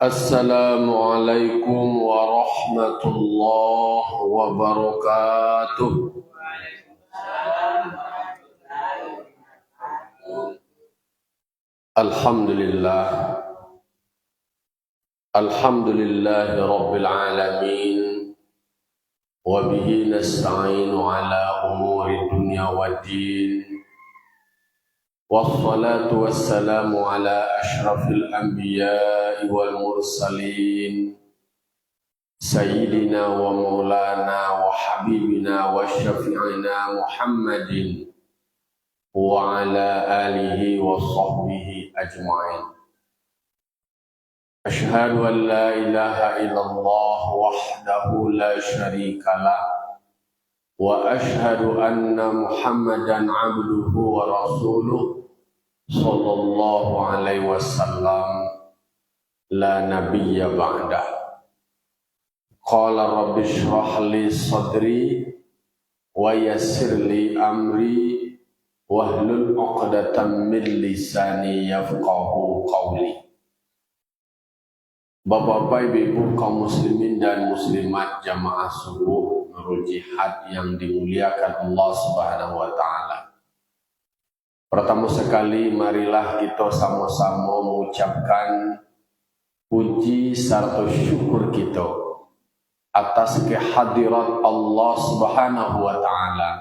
Assalamualaikum warahmatullahi wabarakatuh. Alhamdulillah. Alhamdulillahi rabbil alamin. Wa bihi nasta'inu ala umuri dunya waddin. Wassalatu wassalamu ala ashrafil anbiya'i wal mursalin. Sayyidina wa maulana wa habibina wa syafi'ina Muhammadin wa ala alihi wa sahbihi ajma'in. Ashhadu an la ilaha illallah wahdahu la syarika lah wa ashhadu anna Muhammadan abduhu wa rasuluh sallallahu alaihi wasallam la nabiyya ba'dah. Qala rabbi shrah li sadri wa yassir li amri wahlul 'uqdatam min lisani yafqahu qawli. Bapak-bapak, ibu-ibu, kaum muslimin dan muslimat jamaah subuh Nurul Jihad yang dimuliakan Allah Subhanahu wa taala. Pertama sekali marilah kita sama-sama mengucapkan puji serta syukur kita atas kehadirat Allah Subhanahu wa taala.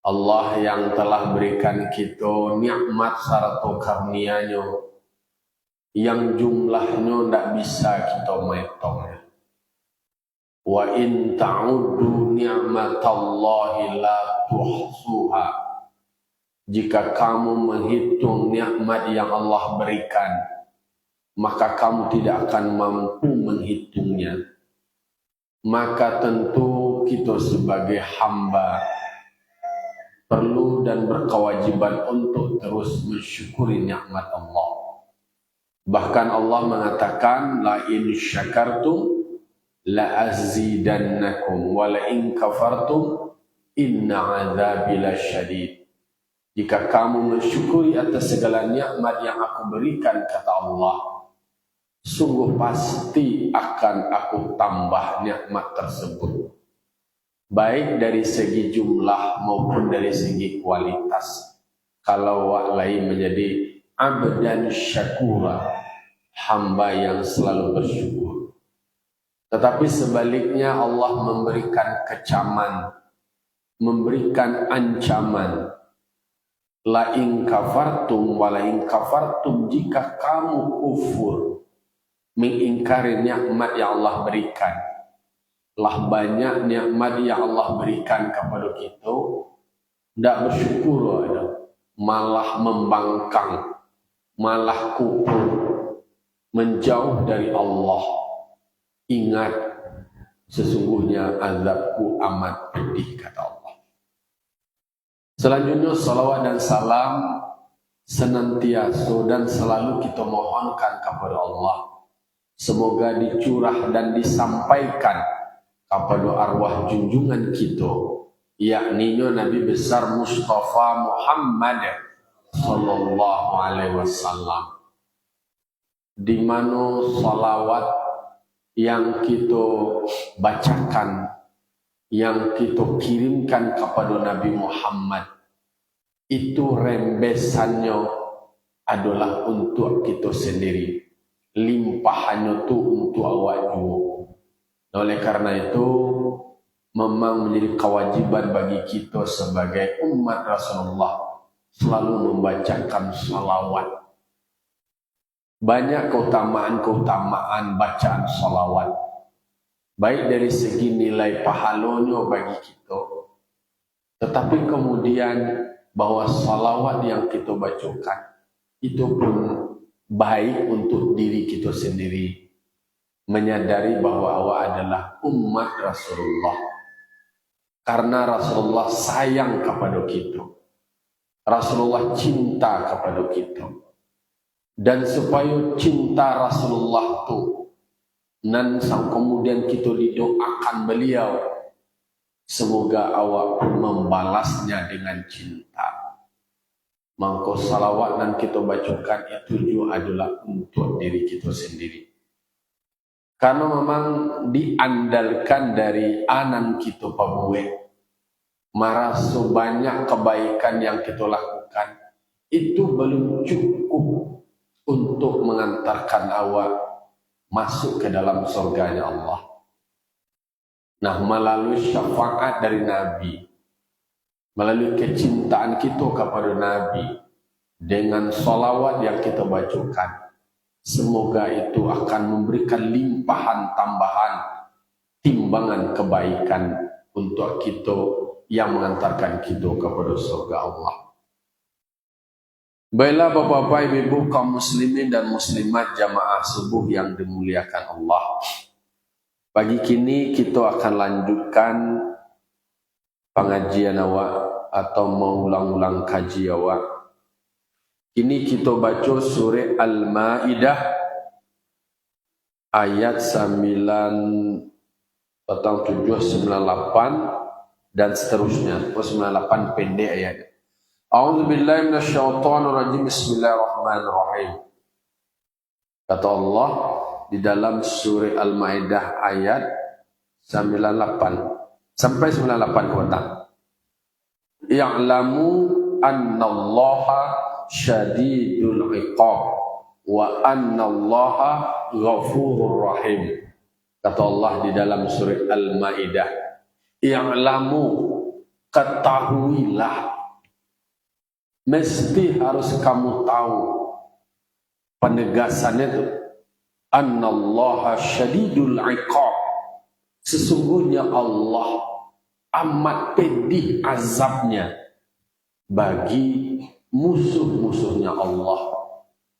Allah yang telah berikan kita nikmat serta karunia-Nya yang jumlahnya tidak bisa kita menghitung. Wa in ta'uddu ni'matallahi la tuhsuha. Jika kamu menghitung nikmat yang Allah berikan, maka kamu tidak akan mampu menghitungnya. Maka tentu kita sebagai hamba perlu dan berkewajiban untuk terus mensyukuri nikmat Allah. Bahkan Allah mengatakan la in syakartum la azidannakum wa la in kafartum inna adzabi lasyadid. Jika kamu mensyukuri atas segala nikmat yang aku berikan, kata Allah, sungguh pasti akan aku tambah nikmat tersebut, baik dari segi jumlah maupun dari segi kualitas. Kalau wak lain menjadi abdan syakura, hamba yang selalu bersyukur. Tetapi sebaliknya Allah memberikan kecaman, memberikan ancaman. La in kafartum wa la in kafartum, jika kamu kufur, mengingkari nikmat yang Allah berikan. Lah banyak nikmat yang Allah berikan kepada kita, tidak bersyukur, malah membangkang, malah kufur, menjauh dari Allah. Ingat, sesungguhnya azabku amat pedih, kata Allah. Selanjutnya salawat dan salam senantiasa dan selalu kita mohonkan kepada Allah, semoga dicurah dan disampaikan kepada arwah junjungan kita, yakni Nabi besar Mustafa Muhammad sallallahu alaihi wasallam, di mana salawat yang kita bacakan, yang kita kirimkan kepada Nabi Muhammad, itu rembesannya adalah untuk kita sendiri, limpahannya itu untuk awak juga. Oleh karena itu memang menjadi kewajiban bagi kita sebagai umat Rasulullah selalu membacakan salawat. Banyak keutamaan-keutamaan bacaan salawat, baik dari segi nilai pahalanya bagi kita, tetapi kemudian bahwa salawat yang kita bacakan itu pun baik untuk diri kita sendiri, menyadari bahwa awak adalah umat Rasulullah, karena Rasulullah sayang kepada kita, Rasulullah cinta kepada kita. Dan supaya cinta Rasulullah itu dan kemudian kita didoakan beliau, semoga awak membalasnya dengan cinta. Mangko salawat dan kita bacakan itu juga adalah untuk diri kita sendiri. Karena memang diandalkan dari anan kita pabuwe. Marah sebanyak kebaikan yang kita lakukan itu belum cukup untuk mengantarkan awak masuk ke dalam surganya Allah. Nah, melalui syafaat dari Nabi, melalui kecintaan kita kepada Nabi, dengan salawat yang kita bacakan, semoga itu akan memberikan limpahan tambahan timbangan kebaikan untuk kita yang mengantarkan kita kepada surga Allah. Baiklah Bapak-bapak, Ibu-ibu, kaum muslimin dan muslimat jamaah subuh yang dimuliakan Allah. Pagi kini kita akan lanjutkan pengajian awak atau mengulang-ulang kaji awak. Kini kita baca surah Al-Maidah ayat 9, 7, 98 dan seterusnya. 98 pendek ayat. A'udzubillahi minasyaitonirrajim. Bismillahirrahmanirrahim. Kata Allah di dalam surah Al-Maidah ayat 98 sampai 98 ke atas. Ya'lamu annallaha syadidul iqab wa annallaha ghafurur rahim. Kata Allah di dalam surah Al-Maidah, ya'lamu, ketahuilah, mesti harus kamu tahu penegasannya itu, annallaha syadidul iqab, sesungguhnya Allah amat pedih azabnya bagi musuh-musuhnya Allah,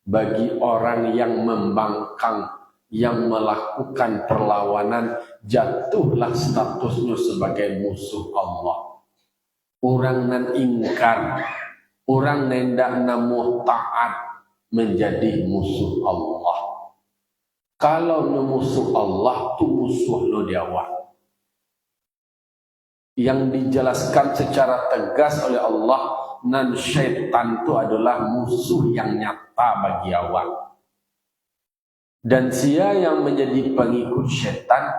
bagi orang yang membangkang, yang melakukan perlawanan, jatuhlah statusnya sebagai musuh Allah. Orang nan ingkar, orang nendak namu taat menjadi musuh Allah. Kalau musuh Allah tu musuh lo di awal. Yang dijelaskan secara tegas oleh Allah, nan syaitan itu adalah musuh yang nyata bagi awak. Dan sia yang menjadi pengikut syaitan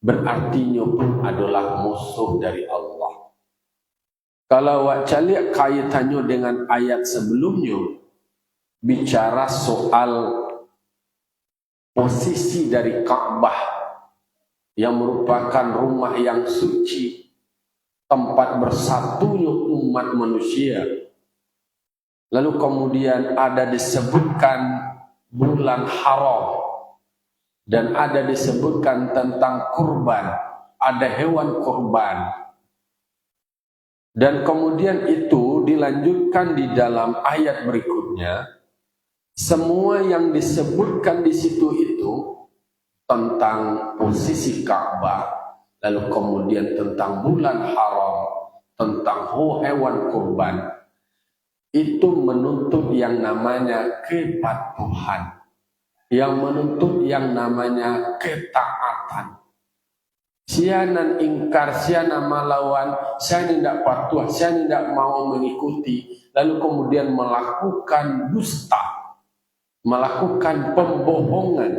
berartinya pun adalah musuh dari Allah. Kalau awak cari kaitannya dengan ayat sebelumnya, bicara soal posisi dari Ka'bah yang merupakan rumah yang suci, tempat bersatunya umat manusia. Lalu kemudian ada disebutkan bulan haram dan ada disebutkan tentang kurban, ada hewan kurban. Dan kemudian itu dilanjutkan di dalam ayat berikutnya. Semua yang disebutkan di situ itu tentang posisi Ka'bah, lalu kemudian tentang bulan haram, tentang hewan kurban, itu menuntut yang namanya kepatuhan, yang menuntut yang namanya ketaatan. Sianan ingkar, sianan melawan, saya tidak patuh, saya tidak mau mengikuti, lalu kemudian melakukan dusta, melakukan pembohongan.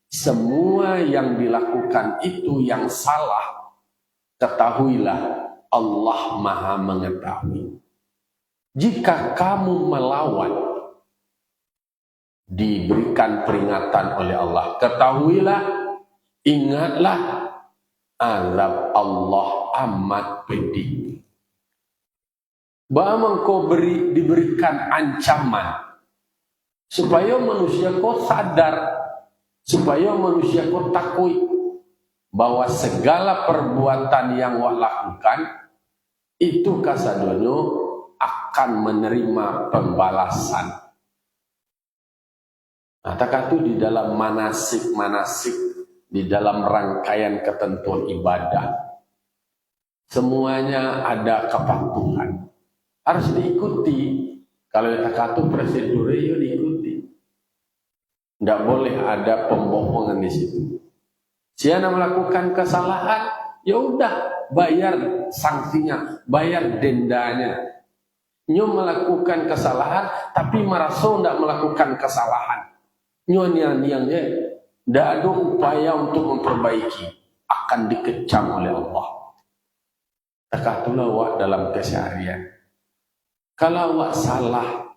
Semua yang dilakukan itu yang salah. Ketahuilah Allah Maha mengetahui. Jika kamu melawan, diberikan peringatan oleh Allah. Ketahuilah, ingatlah, azab Allah amat pedih. Bahwa kau diberikan ancaman supaya manusia kau sadar, supaya manusia kau takut bahwa segala perbuatan yang wak lakukan itu kasadono akan menerima pembalasan. Nah, takatu di dalam manasik-manasik, di dalam rangkaian ketentuan ibadah, semuanya ada kepatuhan, harus diikuti. Kalau takatu prosedurnya diikuti. Tidak boleh ada pembohongan di situ. Siapa melakukan kesalahan, ya udah bayar sanksinya, bayar dendanya. Nyo melakukan kesalahan, tapi merasa tidak melakukan kesalahan. Nyo niang-niangnya, tidak ada upaya untuk memperbaiki, akan dikecam oleh Allah. Takatulah awak dalam keseharian. Kalau awak salah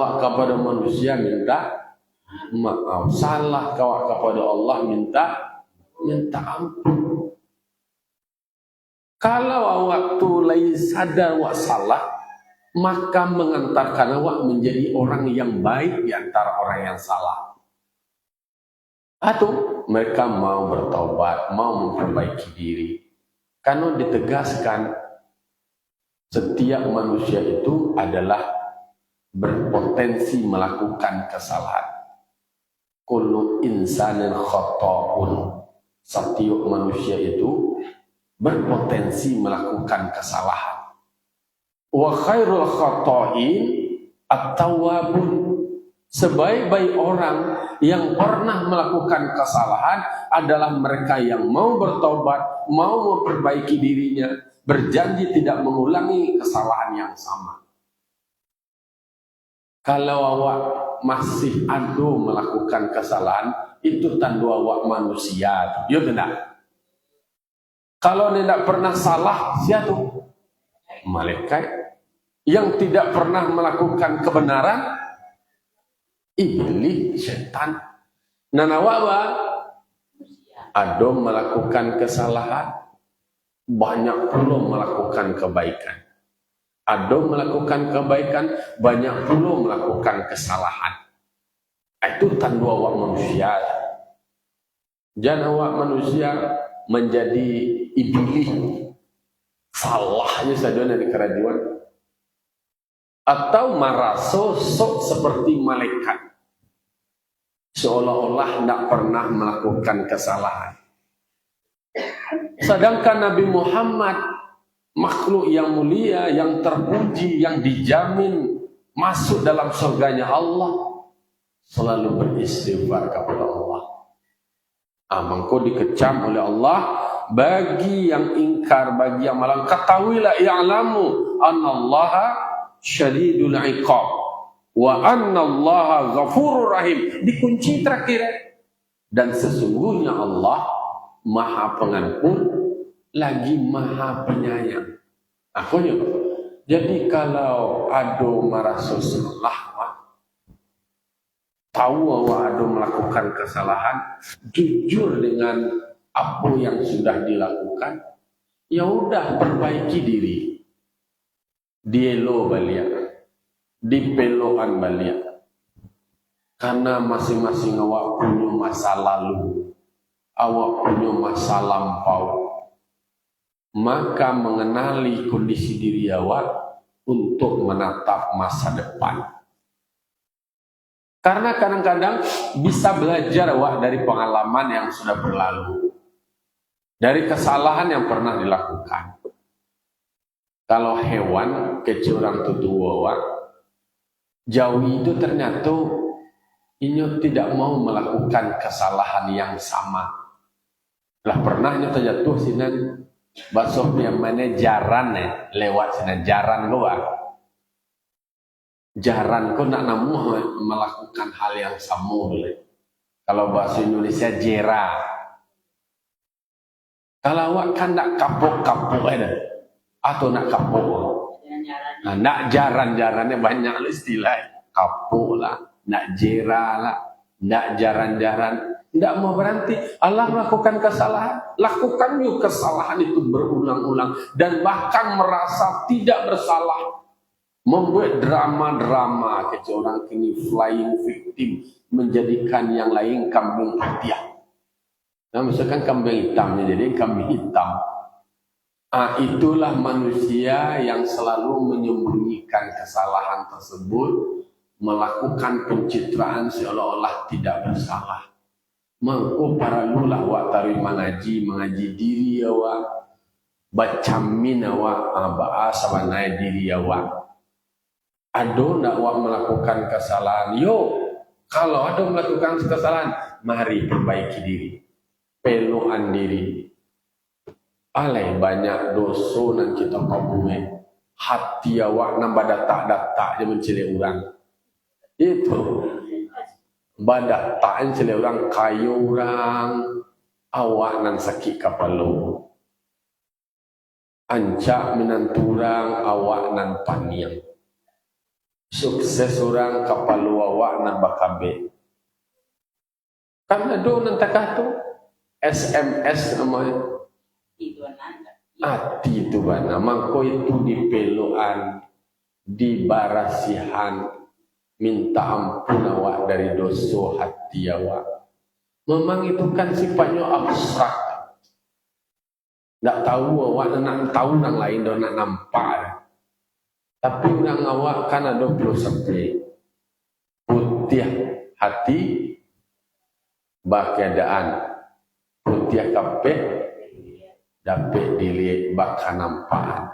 awak kepada manusia minta maaf, salah awak kepada Allah minta ampun. Kalau awak tu lain sadar awak salah, maka mengantarkan awak menjadi orang yang baik di antara orang yang salah. Atau mereka mau bertobat, mau memperbaiki diri. Karena ditegaskan setiap manusia itu adalah berpotensi melakukan kesalahan. Kullu insanin khata'un. Setiap manusia itu berpotensi melakukan kesalahan. Wa khairul khata'in at-tawwabun. Sebaik-baik orang yang pernah melakukan kesalahan adalah mereka yang mau bertobat, mau memperbaiki dirinya, berjanji tidak mengulangi kesalahan yang sama. Kalau awak masih ada melakukan kesalahan, itu tanda awak manusia. Ya tidak? Kalau tidak pernah salah, siapa? Malaikat. Yang tidak pernah melakukan kebenaran, iblis, setan. Nanawawa ada melakukan kesalahan, banyak pula melakukan kebaikan. Ada melakukan kebaikan, banyak pula melakukan kesalahan. Itu tanda awak manusia. Jangan awak manusia menjadi iblis. Salahnya saja dari kerajuan. Atau merasa sok seperti malaikat. Seolah-olah tidak pernah melakukan kesalahan. Sedangkan Nabi Muhammad, makhluk yang mulia, yang terpuji, yang dijamin masuk dalam surganya Allah, selalu beristighfar kepada Allah. Mangko dikecam oleh Allah bagi yang ingkar, bagi yang malang. Ketahuilah i'lamu annallaha syadidul iqab wa annallaha ghafurur rahim. Dikunci terakhir. Dan sesungguhnya Allah Maha Pengampun lagi Maha Penyayang. Akunya. Jadi kalau ada merasa salah, tahu bahwa ada melakukan kesalahan, jujur dengan apa yang sudah dilakukan, ya udah perbaiki diri. Dielo balik, dipeloan balik. Karena masing-masing awak punya masa lalu, awak punya masa lampau. Maka mengenali kondisi diri awak untuk menatap masa depan. Karena kadang-kadang bisa belajar awak dari pengalaman yang sudah berlalu, dari kesalahan yang pernah dilakukan. Kalau hewan kecil orang tua awak, jauh itu ternyata ini tidak mau melakukan kesalahan yang sama. Lah pernahnya terjatuh sinan basok yang mana jaran lewat sinan jaran gua. Jaran kau nak namu melakukan hal yang sama boleh. Kalau bahasa Indonesia jera. Kalau awak kan nak kapok-kapok ada atau nak kapok. Nah, nak jaran-jarannya banyak istilah. Kapok lah, nak jera lah, nak jaran-jaran. Tidak mau berhenti. Allah melakukan kesalahan. Lakukan yuk kesalahan itu berulang-ulang. Dan bahkan merasa tidak bersalah. Membuat drama-drama. Orang kini flying victim. Menjadikan yang lain kambing putih. Nah misalkan kambing hitamnya jadi kambing hitam. Itulah manusia yang selalu menyembunyikan kesalahan tersebut. Melakukan pencitraan seolah-olah tidak bersalah. Mengko para lulah awak tarik mengaji diri awak, bacamin awak, bahasa manai diri awak. Ado nak awak melakukan kesalahan, yo kalau ada melakukan kesalahan, mari perbaiki diri, peluan diri. Alai banyak dosa nan kita pabuhe, hati awak nambah datak-datak je mencele orang. Itu badak tak mencele orang, kayu orang, awak nan sakit kepala. Ancak menanturang awak nan paniang. Sukses orang kepala awak nan bakabe. Kan ada nan takah tu SMS namanya. Hati itu bana, mangko itu dipeluan, dibarasihan, minta ampun awak dari dosa hati awak. Memang itu kan sifatnya abstrak. Tak tahu awak nak tahu nang lain dah nak nampak. Tapi orang awak kan ada filosofi putih hati bakedaan, putih kape dapat dilihat bakal nampak.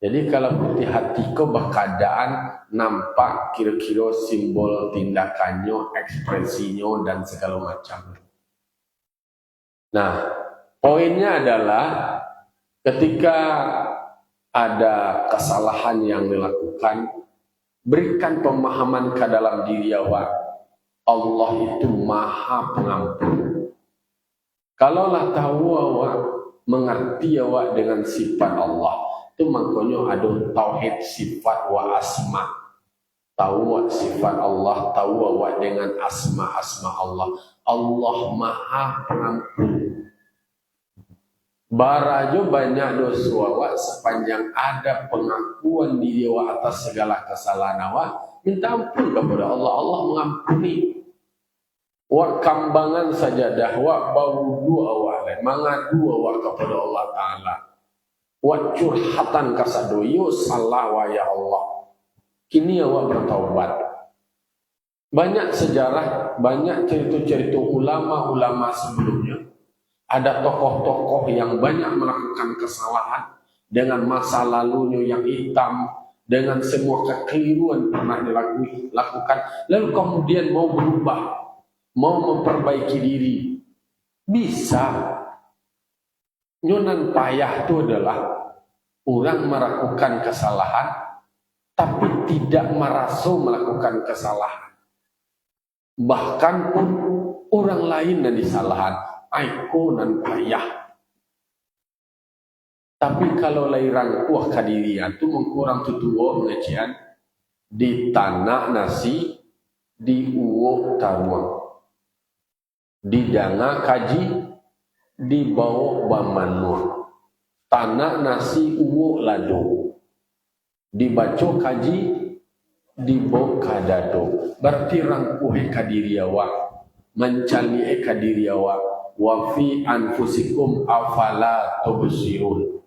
Jadi kalau putih hati kau bakadaan nampak kira-kira simbol tindakannya, ekspresinya dan segala macam. Nah, poinnya adalah ketika ada kesalahan yang dilakukan, berikan pemahaman ke dalam diri awak. Allah itu Maha Pengampun. Kalaulah tahu awak mengerti awak dengan sifat Allah, itu makanya ada tauhid sifat wa asma. Tahu awak sifat Allah, tahu awak dengan asma-asma Allah. Allah Maha Pengampun. Barajo banyak dosa awak sepanjang ada pengakuan diri awak atas segala kesalahan awak, minta ampun kepada Allah. Allah mengampuni. Wak kambangan sajadah, wak bau dua awak, mengadu awak kepada Allah Ta'ala. Wak curhatan kasado, yo salah wa ya Allah. Kini awak bertaubat. Banyak sejarah, banyak cerita-cerita ulama-ulama sebelumnya. Ada tokoh-tokoh yang banyak melakukan kesalahan dengan masa lalunya yang hitam, dengan semua kekeliruan pernah dilakukan, lalu kemudian mau berubah, mau memperbaiki diri. Bisa. Nyonan payah itu adalah orang melakukan kesalahan tapi tidak merasa melakukan kesalahan. Bahkan pun orang lain yang disalahan, aiko nan payah. Tapi kalau lahiran kuah kadirian tu mengkurang tutuo mengajian di tanah nasi di uwo taruang. Di danga kaji, di bawah bamanua. Tanah nasi uwo lado. Dibaca kaji, di bawah kadado. Berarti rangkuhe kadiri awak. Mencali kadiri awak. Wa fi anfusikum afala tubsirun.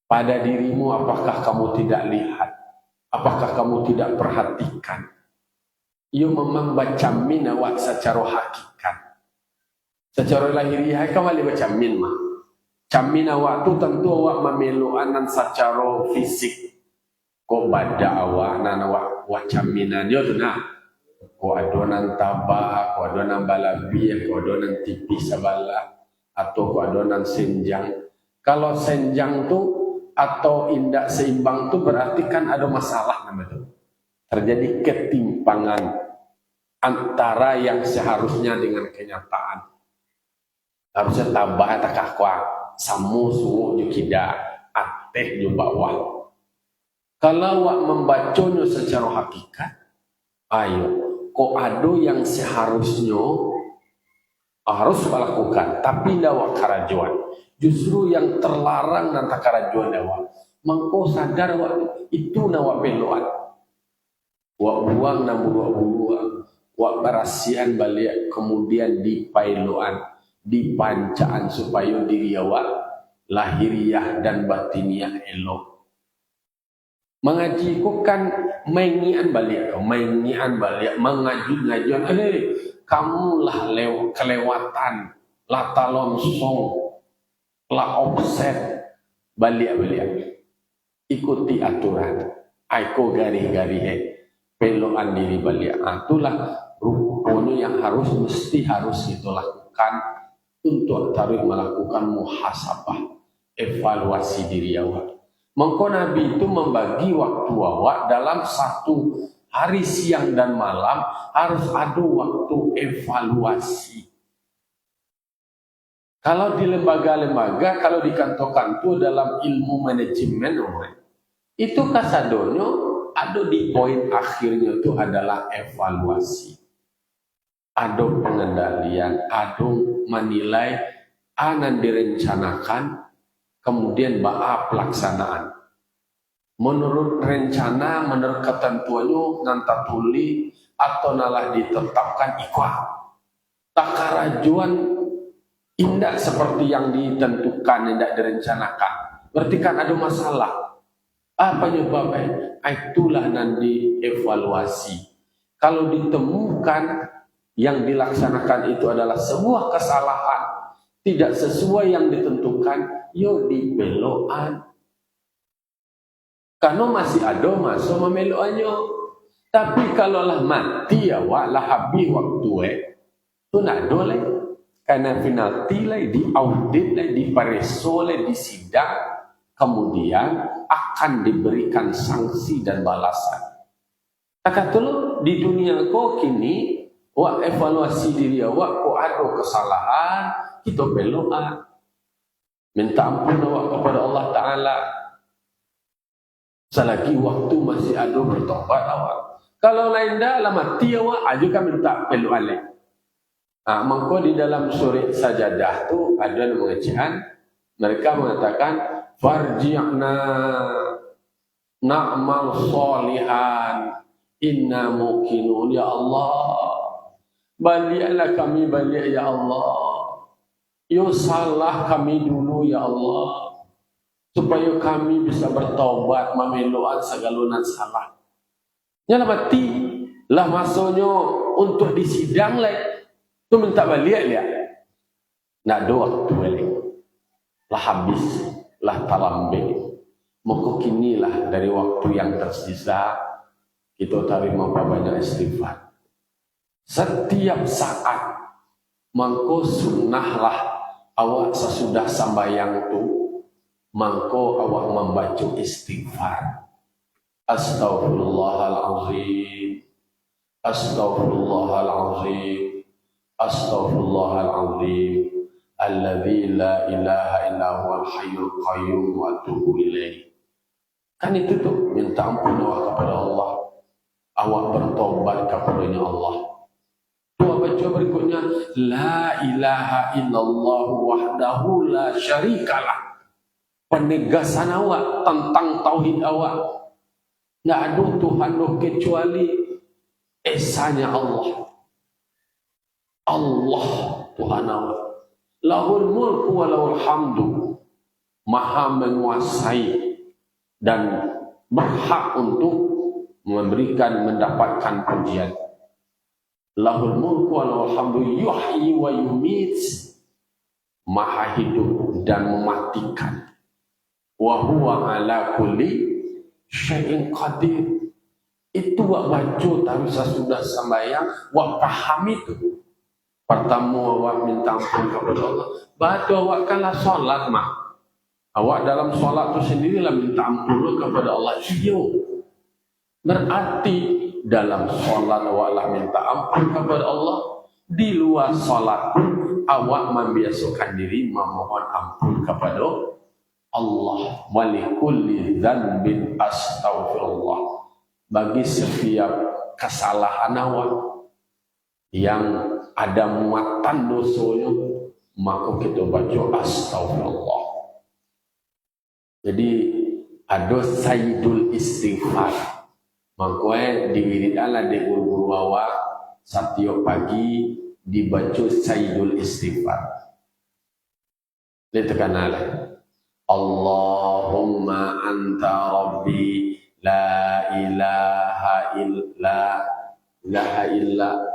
Pada dirimu apakah kamu tidak lihat? Apakah kamu tidak perhatikan? Ia memang baca min awak secara hakikat. Secara lahiriah kawali baca min mah. Camin awak tu tentu awak memeluan dan secara fisik. Ko bada awak nan awak wacaminan dia tu nah. Ko adonan tabak, ko adonan balabi, ko adonan tipis sebelah, atau ko adonan senjang. Kalau senjang tu atau indak seimbang tu berarti kan ada masalah nama tu. Terjadi ketimpangan antara yang seharusnya dengan kenyataan. Harusnya tabah tak kakwa, samu suhu jukida, ateh ju bawah. Kalau awak membacanya secara hakikat, ayo, kok ada yang seharusnya harus melakukan, tapi tidak awak karajuan. Justru yang terlarang dan tak karajuan awak. Mangko sadar awak itu nawak peluan. Wak buang namun wak buang, wak berasihan balik kemudian dipailuan. Dipancaan supaya diri awak lahiriah dan batiniah elok. Mengaji ku kan mengian balik, mengajuan. Kamulah kelewatan, lah talonsong, lah offset, balik. Ikuti aturan, aku gari-gari peloan diri balik. Itulah rupanya yang mesti harus kita lakukan. Untuk tarik melakukan muhasabah, evaluasi diri awak. Maka Nabi itu membagi waktu awak dalam satu hari, siang dan malam, harus ada waktu evaluasi. Kalau di lembaga-lembaga, kalau di kantor-kantor dalam ilmu manajemen, itu kasadonyo ada di poin akhirnya itu adalah evaluasi. Ada pengendalian, ada menilai, anan direncanakan, kemudian ba'a pelaksanaan. Menurut rencana, menurut ketentuannya, nanti tuli atau nalah ditetapkan ikwa. Takarajuan indah seperti yang ditentukan, tidak direncanakan. Berarti kan ada masalah. Apa penyebabnya? Itulah nanti evaluasi. Kalau ditemukan yang dilaksanakan itu adalah sebuah kesalahan, tidak sesuai yang ditentukan, yo dibelokan. Karena masih ada masa memelokannya. Tapi kalau lah mati ya wak lah habis waktu tu nak ada lagi. Karena penalti lagi, diaudit lagi, dipareso lagi, disidang, kemudian akan diberikan sanksi dan balasan. Kata lo di dunia kau kini wak evaluasi diri awak, kau ada kesalahan, kita belokan. Minta ampun awak kepada Allah Ta'ala. Selagi waktu masih ada bertobat awak. Kalau lain dah lah mati awak, aja kan minta peluk alih. Maka di dalam surah Sajadah tu ada pengajian, mereka mengatakan farji'na na'mal solihan inna muqinun, ya Allah. Baliklah kami balik ya Allah. Yo salah kami dulu ya Allah. Supaya kami bisa bertaubat, memelukan segala salah. Nyala mati lah masanya untuk disidang lah. Tu minta balik dia. Nak ada waktu balik. Lah habis, lah terlambat. Maka kinilah dari waktu yang tersisa kita terima banyak istighfar. Setiap saat mangko sunnahlah awak sesudah sambayang tu mangko awak membaca istighfar. Astaghfirullahalazim, astaghfirullahalazim, astaghfirullahalazim, alladzi la ilaha illa huwal hayyul qayyum wa atubu ilaih. Kan itu tuh minta ampun awak kepada Allah, awak bertobat kepadanya Allah. Dua baca berikutnya, la ilaha illallah wahdahu la syarikalah. Penegasan awak tentang tauhid awak. Tidak ada Tuhan kecuali esanya Allah. Allah Tuhan awak. Lahul mulku wa lahul hamdu. Maha menguasai dan berhak untuk mendapatkan pujian. Lahul mulku wa lahul hamdu yuhyi wa yumit. Maha hidup dan mematikan. Wa huwa ala kulli syai'in qadir. Itu wak baca tapi sesudah sembahyang wak paham itu. Pertama awak minta ampun kepada Allah. Baca awak kalah solat mah. Awak dalam solat itu sendirilah minta ampun kepada Allah. Iyo. Berarti dalam solat awaklah minta ampun kepada Allah. Di luar solat awak membiasakan diri memohon ampun kepada Allah. Walikulli dzanbin astaghfirullah. Bagi setiap kesalahan awak yang ada muatan dosanya, maka kita baca astaghfirullah. Jadi ada sayyidul istighfar. Maka diwiridlah di guru awak setiap pagi dibaca sayyidul istighfar. Ditekanlah Allahumma anta rabbi la ilaha illa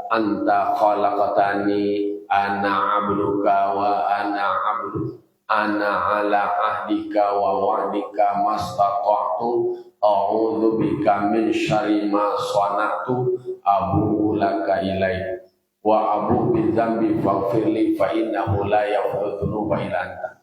anta khalaqtani ana abduka wa ana ala ahdika wa wa'dika mastata'tu a'udzu bika min syarri ma sana'tu abu laka ilaik wa abu bi dzambi faghfirli fa innahu la yaghfiru dzunuba illa anta.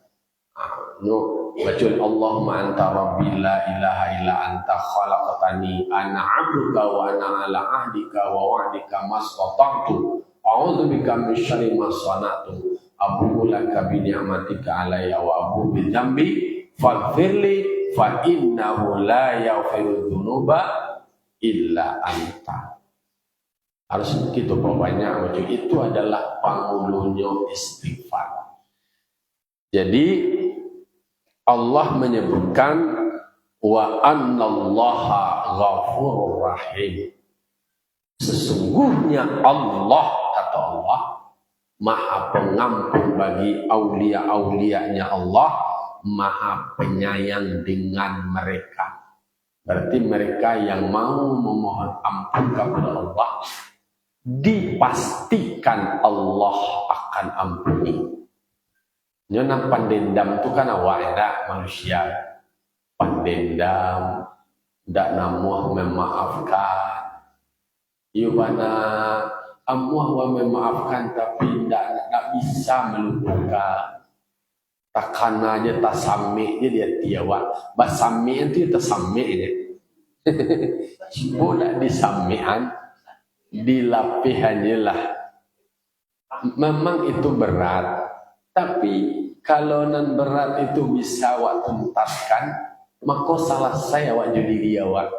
Bacul Allahumma anta rabbi la ilaha illa anta khalaqtani ana 'abduka wa ana 'ala ahdika wa wa'dika mastata'tu a'udzu bika min syarri ma sana'tu abu'u laka bi ni'matika 'alayya wa abu'u bi dzambi faghfirli fa innahu la yaghfiru dzunuba illa anta. Harus gitu pokoknya. Itu adalah pangulunyo istighfar. Jadi Allah menyebutkan wa annallaha ghafurur rahim. Sesungguhnya Allah, kata Allah, maha pengampun bagi aulia-aulianya Allah, maha penyayang dengan mereka. Berarti mereka yang mau memohon ampun kepada Allah, dipastikan Allah akan ampuni. Nyona pandendam itu kan awalnya manusia. Pandendam, tidak namuh memaafkan. Iwana amuh wa memaafkan tapi tidak bisa melupakan. Takkan aja tasami dia tiawa. Basami itu tasami aja. Boleh disamian, dilapihannya lah. Memang itu berat. Tapi kalau nan berat itu bisa awak tuntaskan, maka salah saya awak jadi dia awak.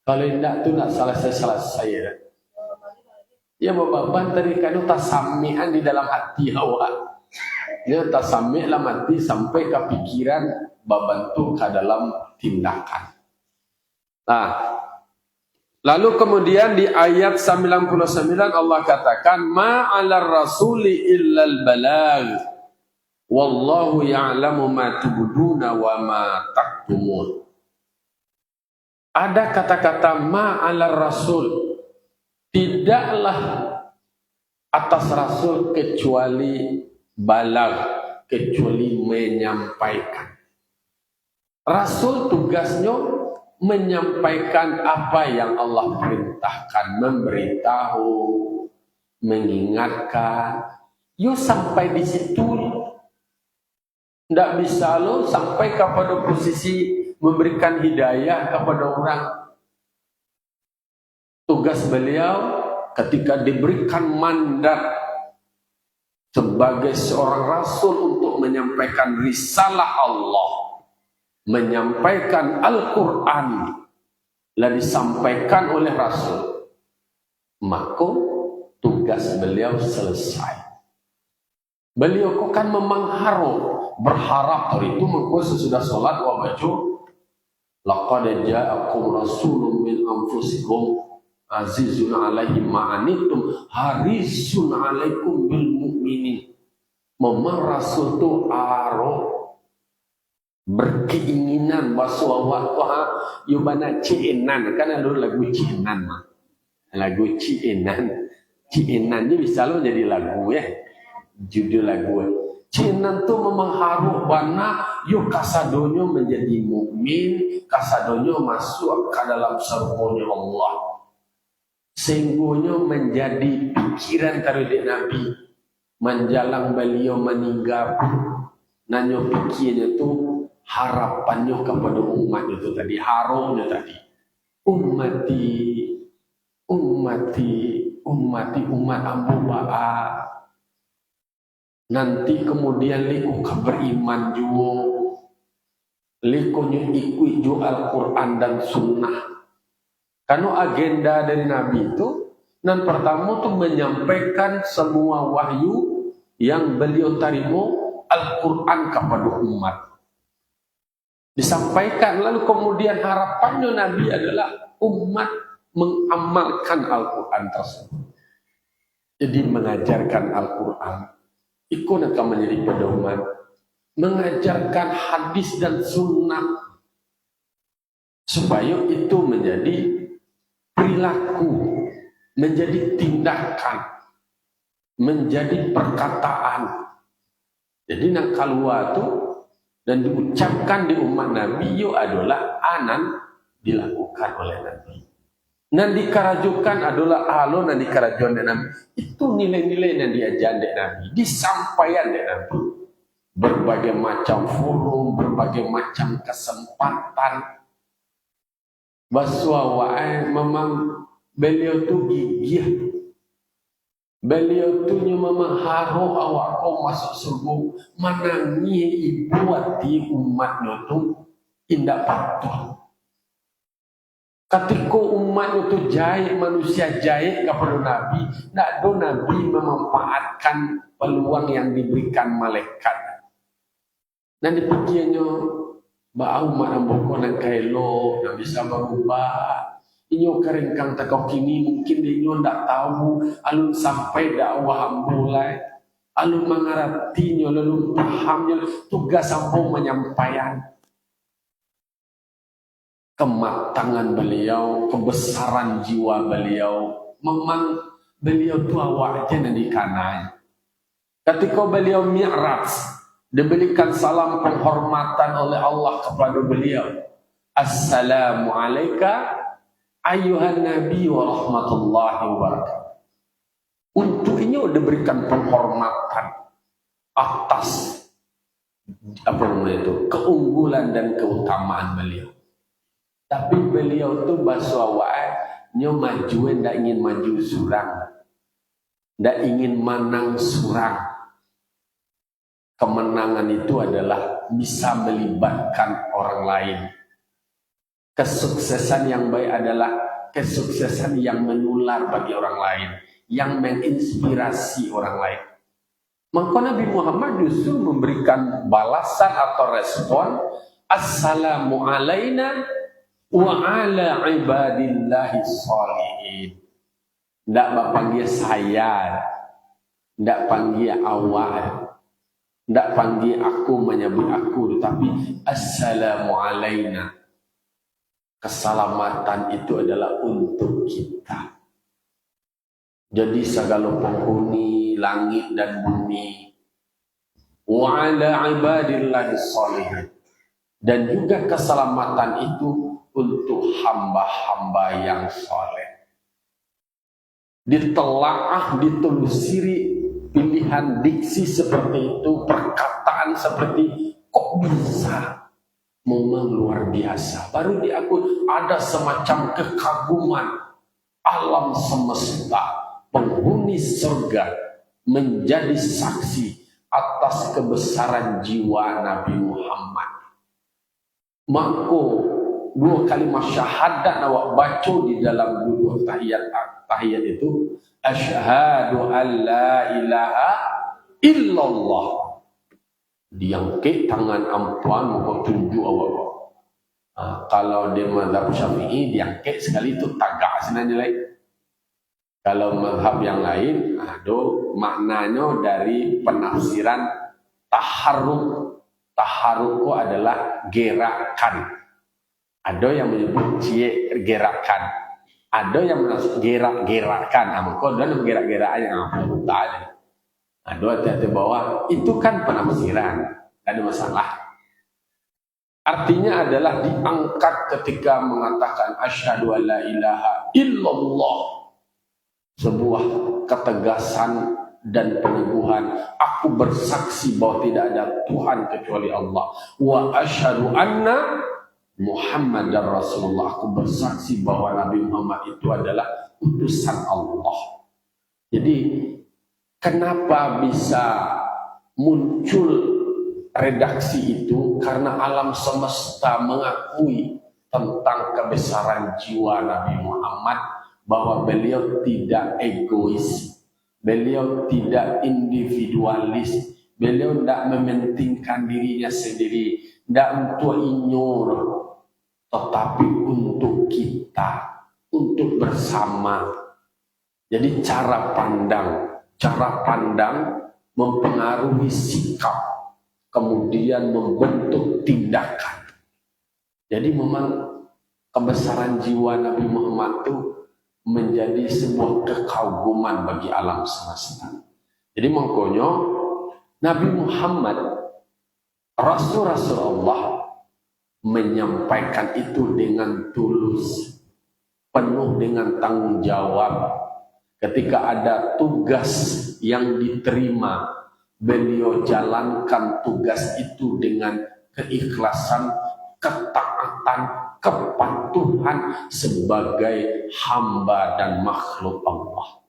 Kalau tidak tu nak salah saya. Ya bapak tadi kan tasamian di dalam hati awak. Dia tasami dalam hati sampai ke pikiran babantu ke dalam tindakan. Nah, lalu kemudian di ayat 99 Allah katakan ma'alar rasuli illal balagh. Wallahu ya'lamu ma tubduna wa ma taktumun. Ada kata-kata ma'alar rasul. Tidaklah atas rasul kecuali balag, kecuali menyampaikan. Rasul tugasnya menyampaikan apa yang Allah perintahkan, memberitahu, mengingatkan. Yo sampai di situ. Tidak bisa lo sampai kepada posisi memberikan hidayah kepada orang. Tugas beliau ketika diberikan mandat sebagai seorang rasul untuk menyampaikan risalah Allah, menyampaikan Al-Quran, lalu disampaikan oleh rasul, maka tugas beliau selesai. Beliau kan memang harus berharap hari itu mengko sesudah sholat wa baca laqad ja'akum rasulun min anfusikum azizun 'alaihi ma anittum harisun 'alaikum bil mu'minin. Memang rasul itu berkeinginan bahwa yubana ciinan kan ada lagu ciinan mah. Lagu ciinan. Ciinan ini bisa lo jadi lagu ya. Judul lagu Cinan tu memang harus bana yuk kasadonyo menjadi mukmin, kasadonyo masuk ke dalam surga Allah. Sehingga menjadi pikiran tarudik Nabi menjalang beliau meninggal. Nanyo pikirnya tu harapannya kepada umat itu tadi, harumnya tadi. Ummati umat Abu Bakar. Nanti kemudian liku beriman juga, liku ikut juga Al-Quran dan Sunnah. Karena agenda dari Nabi itu, dan pertama itu menyampaikan semua wahyu yang beliau terima Al-Quran kepada umat. Disampaikan, lalu kemudian harapannya Nabi adalah umat mengamalkan Al-Quran tersebut. Jadi mengajarkan Al-Quran. Ikut akan menjadi pedoman, mengajarkan hadis dan sunnah supaya itu menjadi perilaku, menjadi tindakan, menjadi perkataan. Jadi nak keluar itu dan diucapkan di umat Nabi itu adalah anan dilakukan oleh Nabi. Nan dikarajukan adalah alon dan dikarajuan dari Nabi. Itu nilai-nilai yang diajarkan dari Nabi, disampaikan dari Nabi. berbagai macam forum, berbagai macam kesempatan. Baswawae memang beliau tu gigih. Beliau tu memang haru awak kau masuk surga. Menangi ibu hati umatnya tu indah patuh. Ketika umat itu jahit, manusia jahit kepada Nabi, tidak ada Nabi memanfaatkan peluang yang diberikan malaikat. Dan dipikirnya, bahwa umat amboko dan kailo, yang bisa berubah. Inyo keringkang tekok kini, mungkin inyo tidak tahu, alun sampai dakwah mulai, alun mengartinya, alun pahamnya, tugas sambung menyampaikan. Kematangan beliau, kebesaran jiwa beliau, memang beliau tu awak aja nanti kanai. Ketika beliau mi'raj, diberikan salam penghormatan oleh Allah kepada beliau. Assalamu alayka ayyuhan nabi wa rahmatullahi wa barakatuh. Untuk ini diberikan penghormatan atas apa namanya itu, keunggulan dan keutamaan beliau. Tapi beliau tu baswawaannya maju, tidak ingin maju surang, tidak ingin menang surang. Kemenangan itu adalah bisa melibatkan orang lain. Kesuksesan yang baik adalah kesuksesan yang menular bagi orang lain, yang menginspirasi orang lain. Maka Nabi Muhammad justru memberikan balasan atau respon, Assalamu alayna wa ala ibadillahi sholihin. Tidak panggil saya, tidak panggil awal, tidak panggil aku menyebut aku, tetapi assalamu alayna. Keselamatan itu adalah untuk kita. Jadi segala penghuni langit dan bumi, wa ala ibadillahi sholihin, dan juga keselamatan itu untuk hamba-hamba yang soleh. Ditelaah, ditelusuri pilihan diksi seperti itu, perkataan seperti kok bisa, memang luar biasa. Baru diakui ada semacam kekaguman alam semesta, penghuni surga menjadi saksi atas kebesaran jiwa Nabi Muhammad. Maka dua kalimat syahadat awak baca di dalam dua tahiyat itu, asyhadu an la ilaha illallah. Diangkat tangan ampuan muka tunjuk awak. Kalau di mazhab Syafi'i diangkat sekali itu tagak senanya lain. Kalau mazhab yang lain ada maknanya dari penafsiran taharruk. Taharruk adalah gerakan. Ada yang menyebut gerakan, ada yang menyebut gerak-gerakan. Maka dalam gerak-gerakan yang apa tadi. Ada hati-hati bahwa itu kan penafsiran, tidak ada masalah. Artinya adalah diangkat ketika mengatakan asyhadu an la ilaha illallah, sebuah ketegasan dan peneguhan. Aku bersaksi bahwa tidak ada Tuhan kecuali Allah. Wa asyhadu anna Muhammadar Rasulullah. Aku bersaksi bahwa Nabi Muhammad itu adalah utusan Allah. Jadi kenapa bisa muncul redaksi itu? Karena alam semesta mengakui tentang kebesaran jiwa Nabi Muhammad, bahwa beliau tidak egois, beliau tidak individualis, beliau tidak mementingkan dirinya sendiri, tidak untuk inyur, tetapi untuk kita, untuk bersama. Jadi cara pandang mempengaruhi sikap, kemudian membentuk tindakan. Jadi memang kebesaran jiwa Nabi Muhammad itu menjadi sebuah kekaguman bagi alam semesta. Jadi makanya Nabi Muhammad, Rasul-Rasul Allah, menyampaikan itu dengan tulus, penuh dengan tanggung jawab. Ketika ada tugas yang diterima, beliau jalankan tugas itu dengan keikhlasan, ketaatan, kepatuhan sebagai hamba dan makhluk Allah.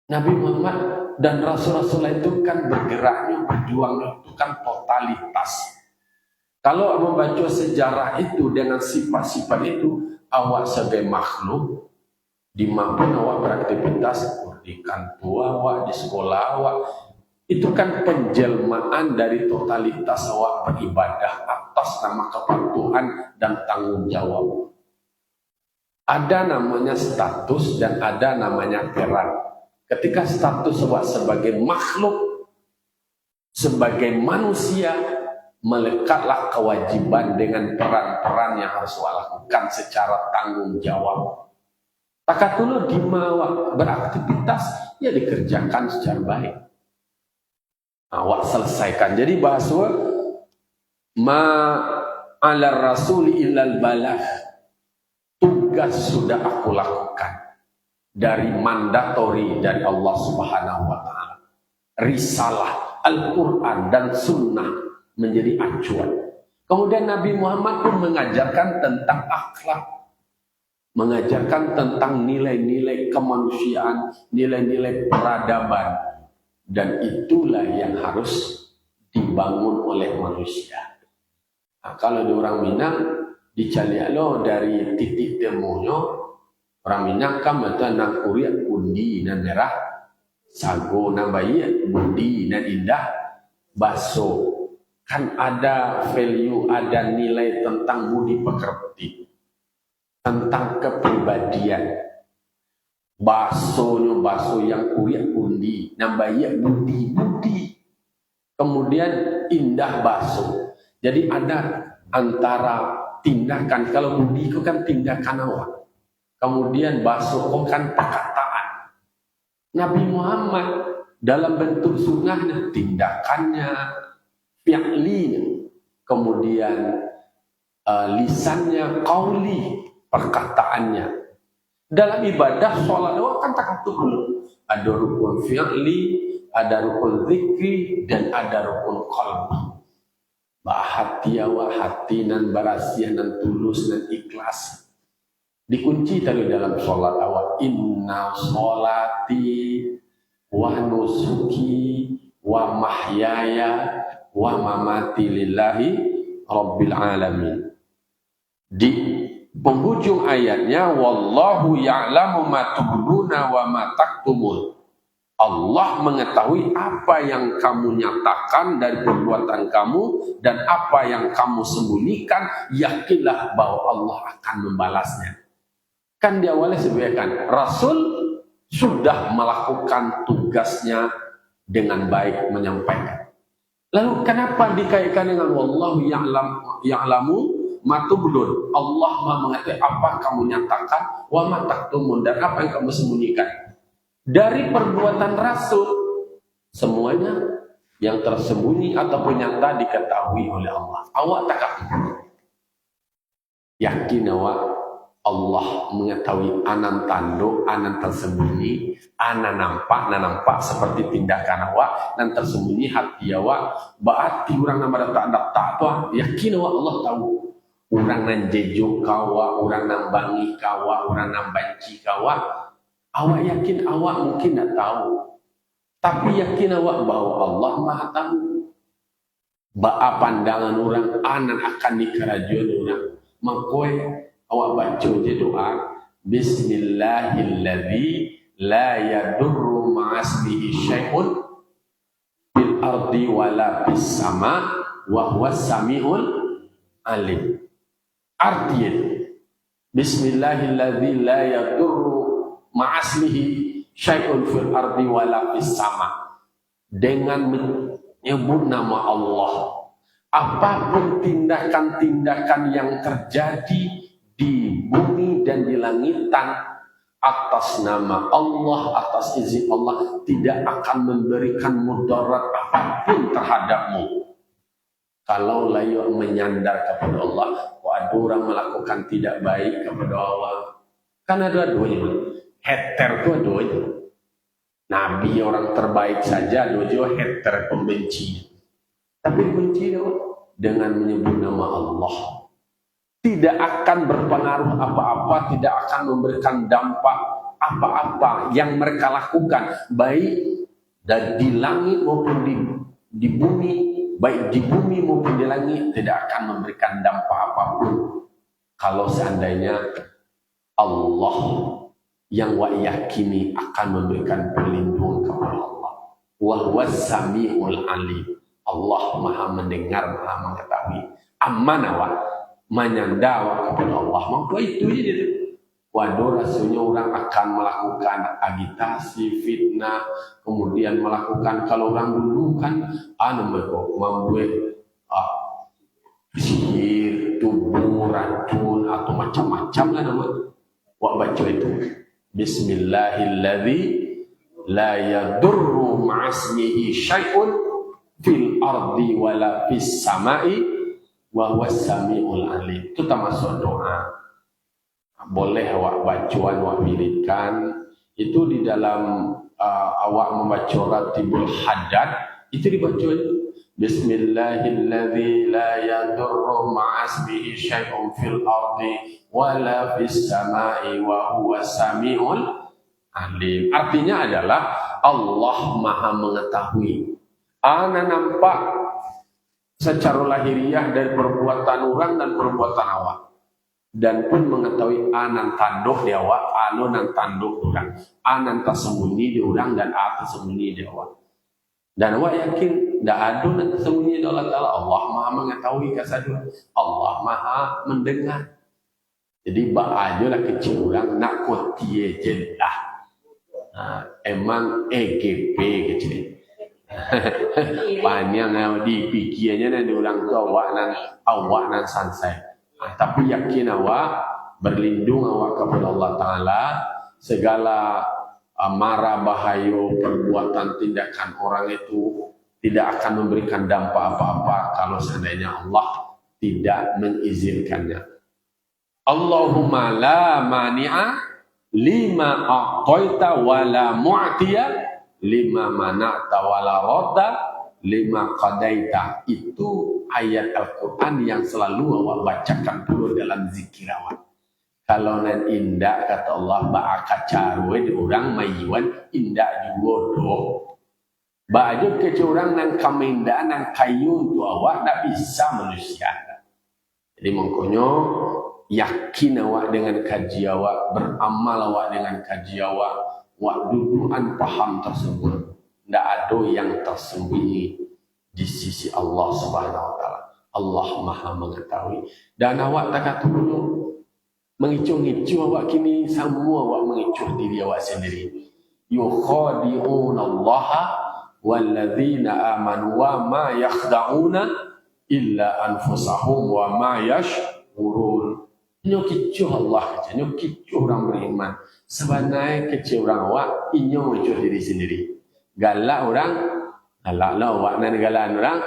Nabi Muhammad dan Rasul-Rasul itu kan bergeraknya, berjuangnya itu kan totalitas. Kalau membaca sejarah itu dengan sifat-sifat itu, awak sebagai makhluk, dimanapun awak beraktivitas, di kantor awak, di sekolah awak, itu kan penjelmaan dari totalitas awak beribadah atas nama kepatuhan dan tanggung jawab. Ada namanya status dan ada namanya peran. Ketika status awak sebagai makhluk, sebagai manusia, melekatlah kewajiban dengan peran-peran yang harus awak lakukan secara tanggung jawab. Maka dulu di awak beraktivitas, ya dikerjakan secara baik. Awak selesaikan. Jadi bahasa ma ala rasuli illal balagh, tugas sudah aku lakukan dari mandatori dari Allah Subhanahu wa taala. Risalah Al-Qur'an dan sunnah menjadi acuan. Kemudian Nabi Muhammad pun mengajarkan tentang akhlak, mengajarkan tentang nilai-nilai kemanusiaan, nilai-nilai peradaban. Dan itulah yang harus dibangun oleh manusia. Nah, kalau di orang Minang, dicalialo dari titik temunya, orang Minang kan mata nang kuriak undi nan merah, sago nan bayi, budi nan indah, baso. Kan ada value, ada nilai tentang budi pekerti, tentang kepribadian. Baso yang kuriak undi, nambayak budi. Kemudian indah baso. Jadi ada antara tindakan, kalau budi itu kan tindakan awak. Kemudian baso itu kan perkataan. Nabi Muhammad dalam bentuk sunnahnya, tindakannya, fi'linya, kemudian lisannya, qauli, perkataannya. Dalam ibadah sholat kan tak dulu. Ada rukun fi'li, ada rukun zikri, dan ada rukun qalbi. Hati awak, hati nan barasiah, nan tulus, nan ikhlas. Dikunci tadi dalam sholat awak. Inna sholati wa nusuki wa mahyaya wa mamati lillahi rabbil alamin. Di penghujung ayatnya, wallahu ya'lamu ma tubduna wa ma taktumun. Allah mengetahui apa yang kamu nyatakan dari perbuatan kamu dan apa yang kamu sembunyikan. Yakinlah bahwa Allah akan membalasnya. Kan di awalnya sebutkan Rasul sudah melakukan tugasnya dengan baik, menyampaikan. Lalu kenapa dikaitkan dengan wallahu ya'lamu matubdun? Allah mengetahui apa kamu nyatakan, wa mataktumun, dan apa yang kamu sembunyikan. Dari perbuatan Rasul, semuanya yang tersembunyi ataupun nyata diketahui oleh Allah. Awak tak yakin awak Allah mengetahui anan tando, anan tersembunyi, anan nampak seperti tindakan awak, dan tersembunyi hati awak. Berarti orang nama tak tuh yakin awak Allah tahu. Orang nan jejuk kawa, orang nan bangi kawa, orang nan banci kawa. Awak yakin awak mungkin tak tahu, tapi yakin awak bahwa Allah Maha tahu. Ba pandangan orang anan akan dikerajuan orang. Makoi awak baca je doa, Bismillahilladzi la yadurru ma'asmihi syai'un fil ardi wala fis sama wa huwas samiul alim. Artinya, Bismillahilladzi la yadurru ma'asmihi syai'un fil ardi wala fis sama. Dengan menyebut nama Allah, apapun tindakan-tindakan yang terjadi di bumi dan di langitan atas nama Allah, atas izin Allah, tidak akan memberikan mudarat apapun terhadapmu. Kalau layak menyandar kepada Allah, ada orang melakukan tidak baik kepada Allah, kan ada dua-duanya. Heter itu dua-duanya. Nabi orang terbaik saja dojo hater pembenci. Tapi benci dengan menyebut nama Allah. Tidak akan berpengaruh apa-apa, tidak akan memberikan dampak apa-apa yang mereka lakukan, baik di langit maupun di bumi, baik di bumi maupun di langit, tidak akan memberikan dampak apapun. Kalau seandainya Allah yang wa yakini akan memberikan perlindungan kepada Allah. Wa huwas samiul alim. Allah Maha mendengar, Maha mengetahui. Amanah wa menyandawa kepada Allah. Maka itu aja dia. Waduh, rasanya orang akan melakukan agitasi, fitnah, kemudian melakukan, kalau orang dulu kan membuat sihir, tubuh, racun atau macam-macam lah namanya. Wak baca itu. Bismillahilladzi la yadurru ma'asmihi syai'un fil ardi wala fis sama'i wa huwas sami'ul alim. Itu termasuk doa. Boleh awak bacaan, awak wiridkan. Itu di dalam awak membaca Ratibul Haddad, itu dibaca Bismillahilladzi la yadurru ma'asmihi syai'un fil ardi wala fis sama'i wa huwas sami'ul alim. Artinya adalah Allah Maha mengetahui. Ana nampak secara lahiriah dari perbuatan orang dan perbuatan awak. Dan pun mengetahui anan tanduk di awak, anu nan tanduk orang. Anan tersembunyi di orang dan tersembunyi di awak. Dan awak yakin tidak ada yang tersembunyi di Allah Ta'ala. Allah Maha mengetahui kasadua. Allah Maha mendengar. Jadi aja lah kecil orang nak kotie je lah. Emang EGP kecil. Panjang yang dipikirnya dan diulang tu awak nan sansai. Tapi yakin awak berlindung awak kepada Allah Ta'ala. Segala mara bahaya perbuatan tindakan orang itu tidak akan memberikan dampak apa-apa kalau seandainya Allah tidak mengizinkannya. Allahumma la mani'a lima a'taita wa la mu'tiya lima mana'ta wa la radda lima qadaita. Itu ayat Al-Quran yang selalu awak bacakan dulu dalam zikir awak. Kalau nan indah kata Allah ba'aka carwe di orang mayuan indah juga doh. Baju ke orang nan kaminda nan kayu tu awak tak bisa manusia. Jadi mongkonyo yakin awak dengan kaji awak, beramal awak dengan kaji awak, wak dudukan paham tersebut. Tidak ada yang tersembunyi di sisi Allah Subhanahu Wa Taala. Allah Maha mengetahui. Dan awak tak kata dulu mengicu-ngicu awak kini, semua awak mengicu diri awak sendiri. Yukhadi'una Allah walladzina amanu wa ma yakhda'una illa anfusahum wa ma yash'urun. Nyokicu Allah saja, nyokicu orang beriman. Sebenarnya kecil orang awak inyo mengicu diri sendiri. Galak orang, galak lah awak nan galan orang.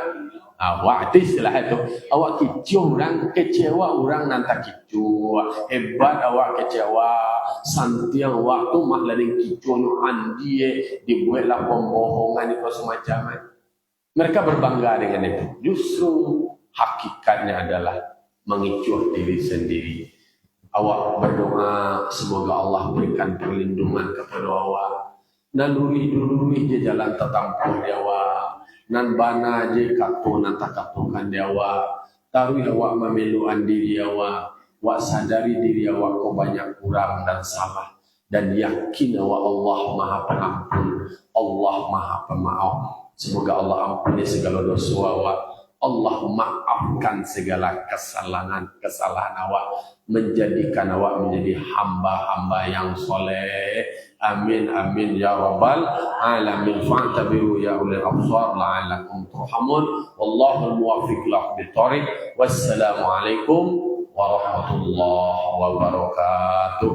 Awak itu istilah itu. Awak kicau orang, kecewa orang nanti kicau. Hebat awak kecewa. Santiang awak tu malah yang kicau andi dibuatlah pembohongan itu semacam. Mereka berbangga dengan itu. Justru hakikatnya adalah mengicu diri sendiri. Awak berdoa semoga Allah berikan perlindungan kepada awak. Naluri je jalan tertampuh di awak. Nan bana je katu nan tak katukan di awak. Taruh awak memeluan diri awak. Awak sadari diri awak kau banyak kurang dan salah. Dan yakin awak Allah Maha Pengampun. Allah Maha Pemaaf. Semoga Allah ampuni segala dosa awak. Allah maafkan segala kesalahan awak, menjadikan awak menjadi hamba-hamba yang soleh. Amin amin ya rabbal alamin. Fa'tabiru ya ulil absar la'allakum turhamun. Wallahul muwaffiq lis thoriq. Wassalamu alaikum warahmatullahi wabarakatuh.